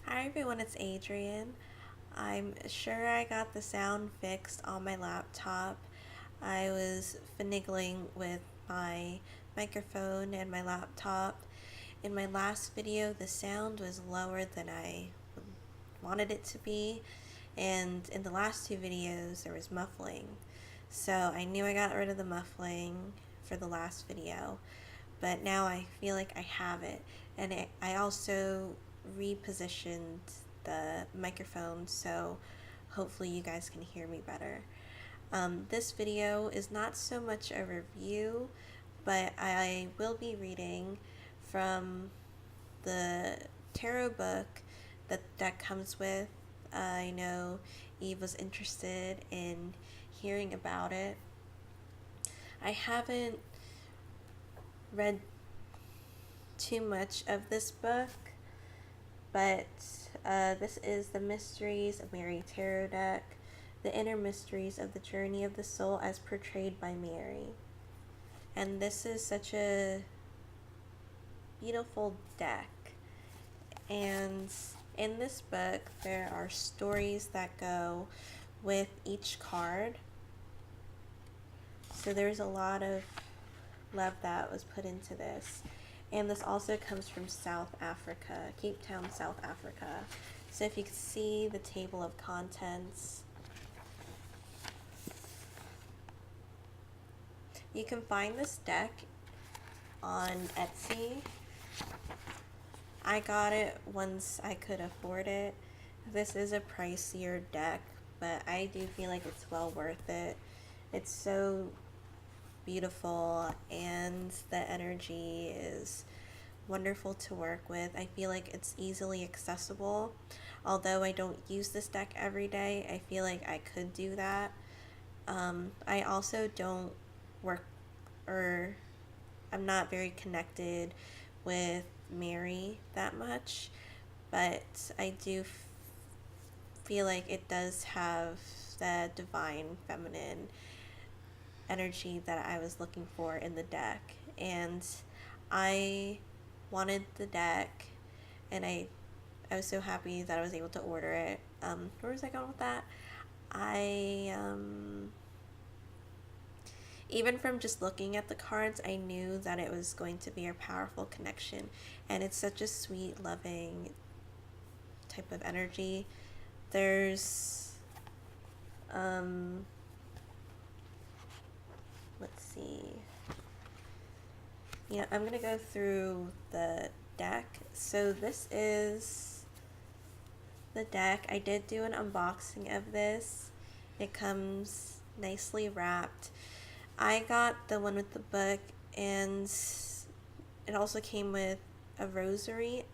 Hi everyone, it's Adrian. I'm sure I got the sound fixed on my laptop. I was finagling with my microphone and my laptop. In my last video, the sound was lower than I wanted it to be, and in the last two videos, there was muffling. So I knew I got rid of the muffling for the last video, but now I feel like I have it. And I also repositioned the microphone so hopefully you guys can hear me better. This video is not so much a review, but I will be reading from the tarot book that comes with. I know Eve was interested in hearing about it. I haven't read too much of this book, but this is the Mysteries of Mary Tarot deck, the inner mysteries of the journey of the soul as portrayed by Mary. And this is such a beautiful deck. And in this book, there are stories that go with each card. So there's a lot of love that was put into this. And this also comes from South Africa, Cape Town, South Africa. So if you can see the table of contents, you can find this deck on Etsy. I got it once I could afford it. This is a pricier deck, but I do feel like it's well worth it. It's so beautiful and the energy is wonderful to work with. I feel like it's easily accessible. Although I don't use this deck every day, I feel like I could do that. I also don't work, or I'm not very connected with Mary that much, but I do feel like it does have the divine feminine energy that I was looking for in the deck. And I wanted the deck, and I was so happy that I was able to order it. Where was I going with that? Even from just looking at the cards, I knew that it was going to be a powerful connection, and it's such a sweet, loving type of energy. There's, let's see. Yeah, I'm gonna go through the deck. So this is the deck. I did do an unboxing of this. It comes nicely wrapped. I got the one with the book, and it also came with a rosary,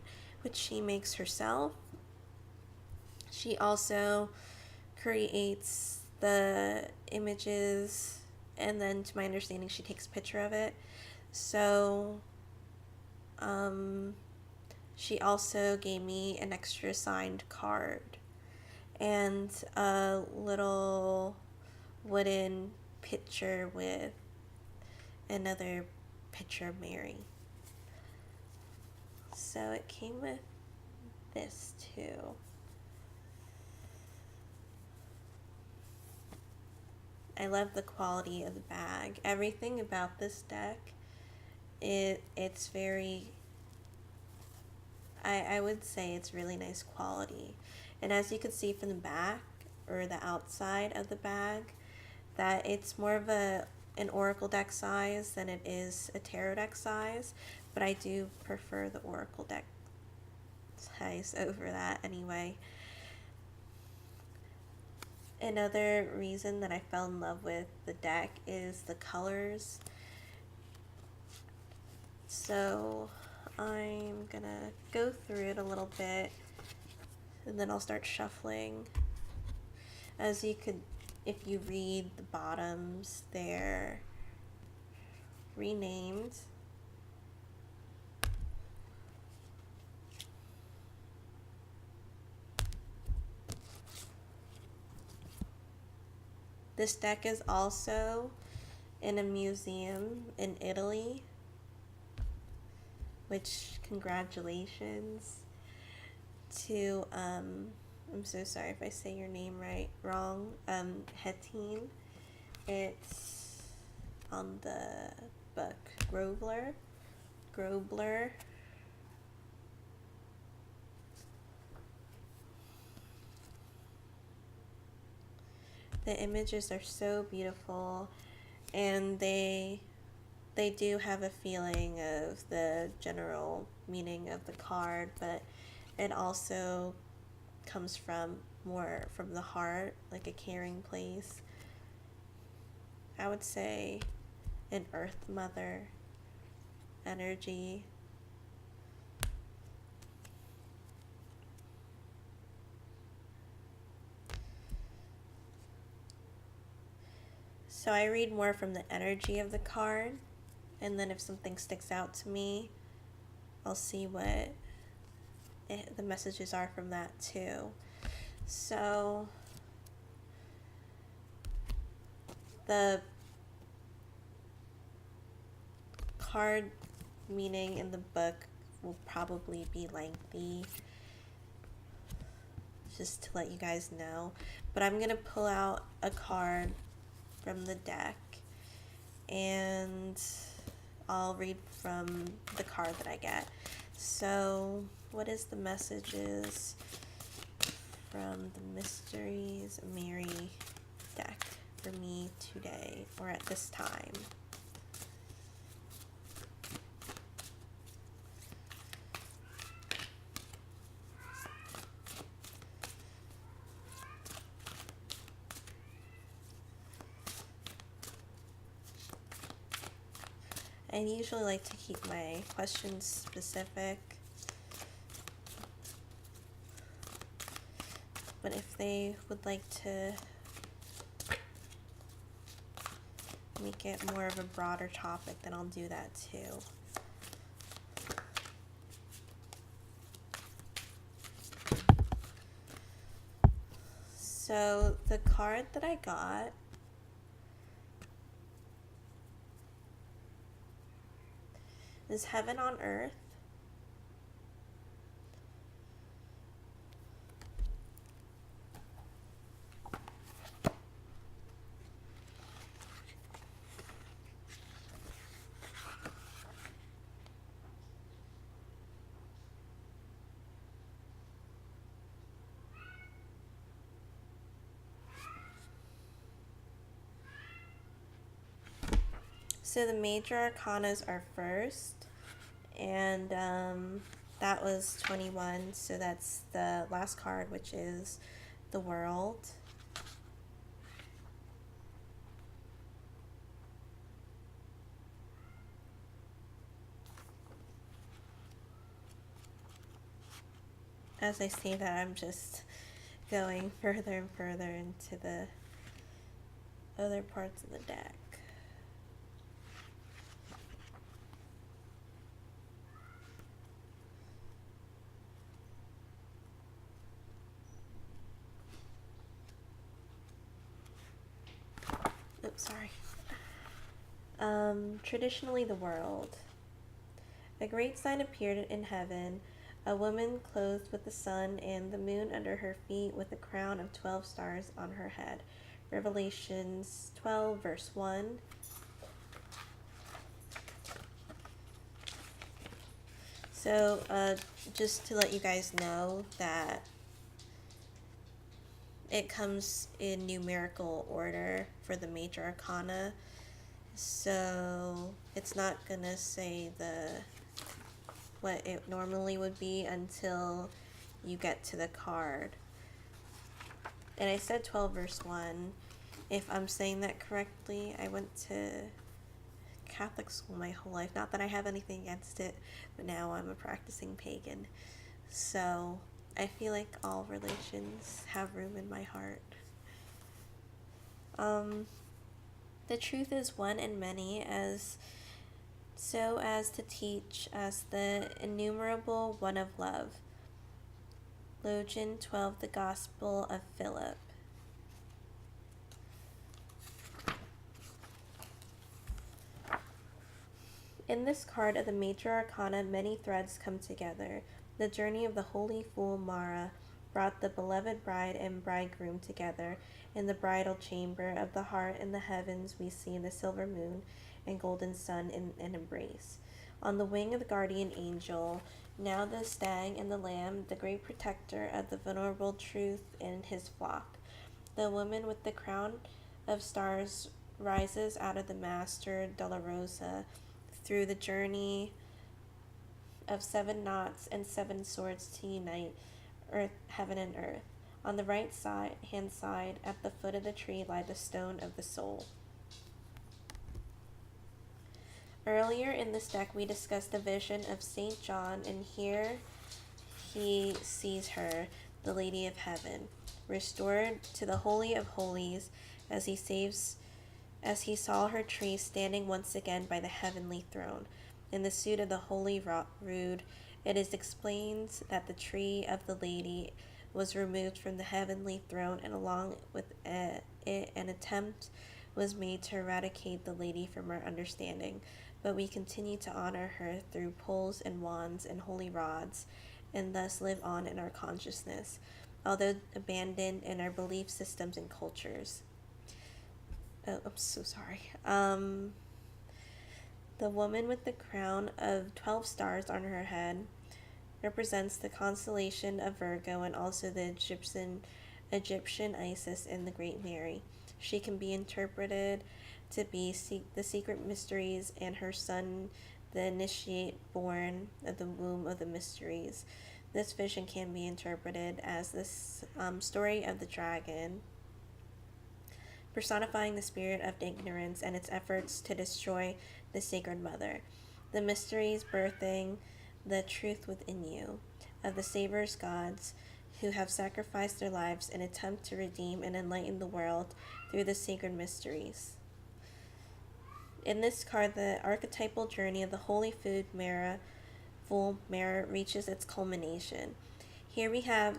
which she makes herself. She also creates the images, and then to my understanding she takes a picture of it. So she also gave me an extra signed card and a little wooden picture with another picture of Mary. So it came with this too. I love the quality of the bag. Everything about this deck, it's very, I would say it's really nice quality. And as you can see from the back, or the outside of the bag, that it's more of an oracle deck size than it is a tarot deck size, but I do prefer the oracle deck size over that anyway. Another reason that I fell in love with the deck is the colors. So I'm gonna go through it a little bit, and then I'll start shuffling. As you could, if you read the bottoms, they're renamed. This deck is also in a museum in Italy, which, congratulations to I'm so sorry if I say your name wrong. Hetine. It's on the book Grobler. Grobler. The images are so beautiful, and they do have a feeling of the general meaning of the card, but it also comes from more from the heart, like a caring place. I would say an earth mother energy. So I read more from the energy of the card, and then if something sticks out to me, I'll see what the messages are from that too. So the card meaning in the book will probably be lengthy, just to let you guys know. But I'm going to pull out a card from the deck, and I'll read from the card that I get. So, what is the messages from the Mysteries Mary deck for me today, or at this time? I usually like to keep my questions specific, but if they would like to make it more of a broader topic, then I'll do that too. So the card that I got is Heaven on Earth. So the major arcanas are first, and that was 21, so that's the last card, which is the World. As I say that, I'm just going further and further into the other parts of the deck. Oops, sorry. Traditionally the World. A great sign appeared in heaven, a woman clothed with the sun and the moon under her feet, with a crown of 12 stars on her head. Revelations 12, verse 1. So, just to let you guys know that it comes in numerical order for the major arcana. So, it's not gonna say what it normally would be until you get to the card. And I said 12 verse 1. If I'm saying that correctly, I went to Catholic school my whole life. Not that I have anything against it, but now I'm a practicing pagan. So I feel like all religions have room in my heart. The truth is one and many, so as to teach us the innumerable one of love. Logan 12, the Gospel of Philip. In this card of the major arcana, many threads come together. The journey of the holy fool Mara brought the beloved bride and bridegroom together. In the bridal chamber of the heart in the heavens, we see the silver moon and golden sun in an embrace. On the wing of the guardian angel, now the stag and the lamb, the great protector of the venerable truth in his flock. The woman with the crown of stars rises out of the Master Dolorosa through the journey of 7 knots and 7 swords to unite earth, heaven, and earth. On the right side, hand side, at the foot of the tree, lie the stone of the soul. Earlier in this deck, we discussed the vision of St. John, and here he sees her, the Lady of Heaven, restored to the Holy of Holies as he saw her tree standing once again by the heavenly throne. In the suit of the Holy Rood, it is explained that the tree of the Lady was removed from the heavenly throne, and along with it, an attempt was made to eradicate the Lady from our understanding. But we continue to honor her through poles and wands and holy rods, and thus live on in our consciousness, although abandoned in our belief systems and cultures. Oh, I'm so sorry. The woman with the crown of 12 stars on her head represents the constellation of Virgo and also the Egyptian Isis and the Great Mary. She can be interpreted to be the secret mysteries, and her son, the initiate born of the womb of the mysteries. This vision can be interpreted as this story of the dragon, personifying the spirit of ignorance and its efforts to destroy the Sacred Mother. The mysteries birthing the truth within you of the Savior's gods who have sacrificed their lives in attempt to redeem and enlighten the world through the sacred mysteries. In this card, the archetypal journey of the holy fool Mara reaches its culmination. Here we have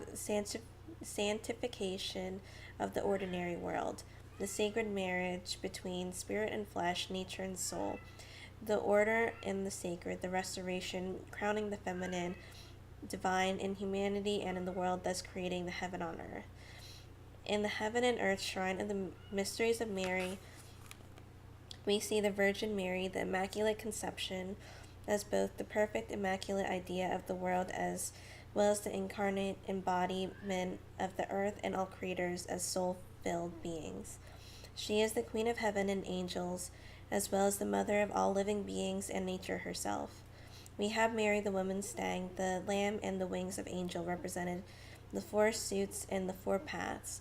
sanctification of the ordinary world, the sacred marriage between spirit and flesh, nature and soul, the order and the sacred, the restoration, crowning the feminine, divine in humanity and in the world, thus creating the heaven on earth. In the heaven and earth shrine of the mysteries of Mary, we see the Virgin Mary, the Immaculate Conception, as both the perfect immaculate idea of the world as well as the incarnate embodiment of the earth and all creators as soul-filled beings. She is the Queen of Heaven and angels, as well as the mother of all living beings and nature herself. We have Mary, the woman stag, the lamb, and the wings of angel represented, the 4 suits and the 4 paths.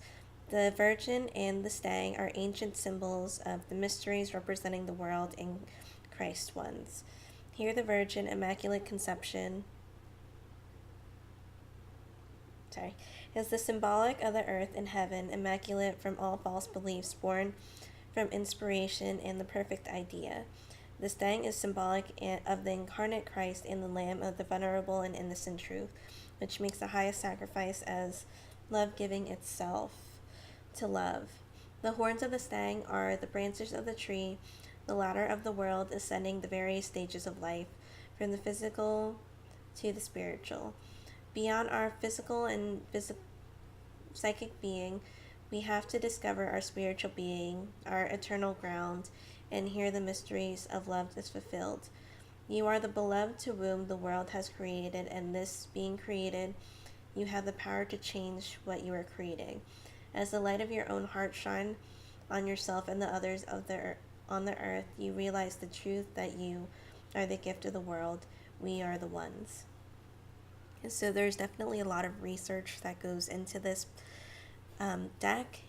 The Virgin and the stag are ancient symbols of the mysteries representing the world and Christ ones. Here the Virgin, Immaculate Conception, is the symbolic of the earth and heaven, immaculate from all false beliefs, born from inspiration and the perfect idea. The stag is symbolic of the incarnate Christ and the Lamb of the venerable and innocent truth, which makes the highest sacrifice as love giving itself to love. The horns of the stag are the branches of the tree, the ladder of the world, ascending the various stages of life, from the physical to the spiritual. Beyond our physical and psychic being, we have to discover our spiritual being, our eternal ground, and here the mysteries of love is fulfilled. You are the beloved to whom the world has created, and this being created, you have the power to change what you are creating. As the light of your own heart shine on yourself and the others on the earth, you realize the truth that you are the gift of the world. We are the ones. And so there's definitely a lot of research that goes into this deck.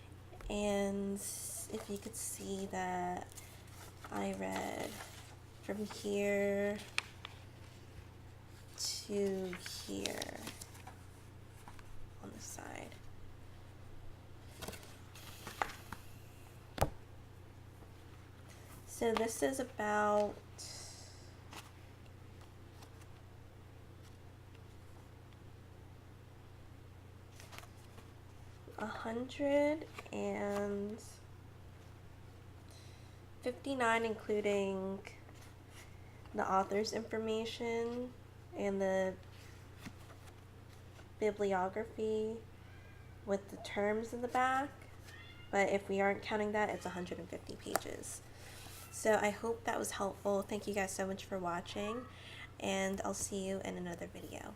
And if you could see that I read from here to here on the side. So this is about 159, including the author's information and the bibliography with the terms in the back, but if we aren't counting that, it's 150 pages. So I hope that was helpful. Thank you guys so much for watching, and I'll see you in another video.